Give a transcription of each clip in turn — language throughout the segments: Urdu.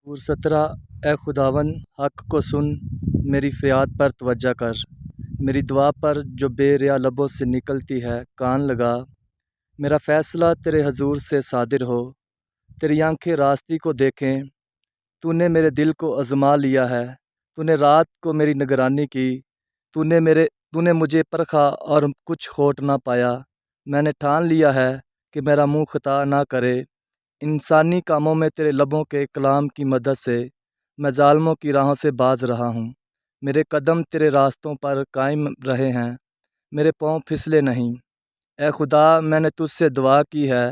پرسترا اے خداوند حق کو سن، میری فریاد پر توجہ کر، میری دعا پر جو بے ریا لبوں سے نکلتی ہے کان لگا۔ میرا فیصلہ تیرے حضور سے صادر ہو، تیری آنکھیں راستی کو دیکھیں۔ تو نے میرے دل کو آزما لیا ہے، تو نے رات کو میری نگرانی کی، تو نے مجھے پرکھا اور کچھ کھوٹ نہ پایا۔ میں نے ٹھان لیا ہے کہ میرا منہ خطا نہ کرے۔ انسانی کاموں میں تیرے لبوں کے کلام کی مدد سے میں ظالموں کی راہوں سے باز رہا ہوں۔ میرے قدم تیرے راستوں پر قائم رہے ہیں، میرے پاؤں پھسلے نہیں۔ اے خدا، میں نے تجھ سے دعا کی ہے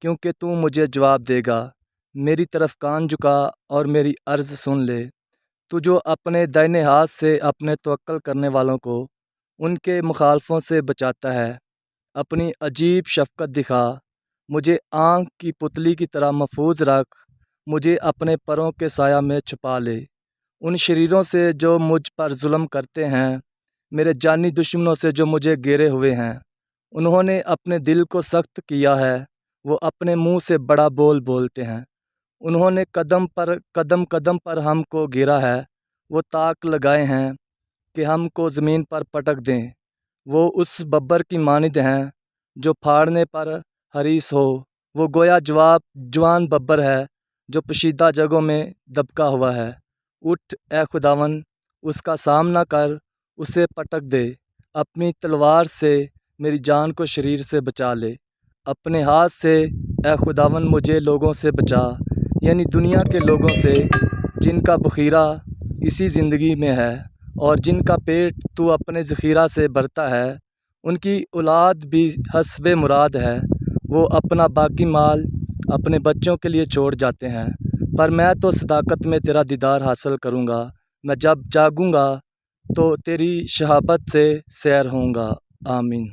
کیونکہ تو مجھے جواب دے گا۔ میری طرف کان جھکا اور میری عرض سن لے۔ تو جو اپنے دائنے ہاتھ سے اپنے توکل کرنے والوں کو ان کے مخالفوں سے بچاتا ہے، اپنی عجیب شفقت دکھا۔ مجھے آنکھ کی پتلی کی طرح محفوظ رکھ، مجھے اپنے پروں کے سایہ میں چھپا لے۔ ان شریروں سے جو مجھ پر ظلم کرتے ہیں، میرے جانی دشمنوں سے جو مجھے گھیرے ہوئے ہیں، انہوں نے اپنے دل کو سخت کیا ہے، وہ اپنے منہ سے بڑا بول بولتے ہیں۔ انہوں نے قدم پر ہم کو گھیرا ہے، وہ تاک لگائے ہیں کہ ہم کو زمین پر پٹک دیں۔ وہ اس ببر کی مانند ہیں جو پھاڑنے پر حریص ہو، وہ گویا جوان ببر ہے جو پوشیدہ جگہوں میں دبکا ہوا ہے۔ اٹھ اے خداوند، اس کا سامنا کر، اسے پٹک دے۔ اپنی تلوار سے میری جان کو شریر سے بچا لے۔ اپنے ہاتھ سے اے خداوند مجھے لوگوں سے بچا، یعنی دنیا کے لوگوں سے جن کا بخیرہ اسی زندگی میں ہے اور جن کا پیٹ تو اپنے ذخیرہ سے بھرتا ہے۔ ان کی اولاد بھی حسب مراد ہے، وہ اپنا باقی مال اپنے بچوں کے لیے چھوڑ جاتے ہیں، پر میں تو صداقت میں تیرا دیدار حاصل کروں گا۔ میں جب جاگوں گا تو تیری شہابت سے سیر ہوں گا۔ آمین۔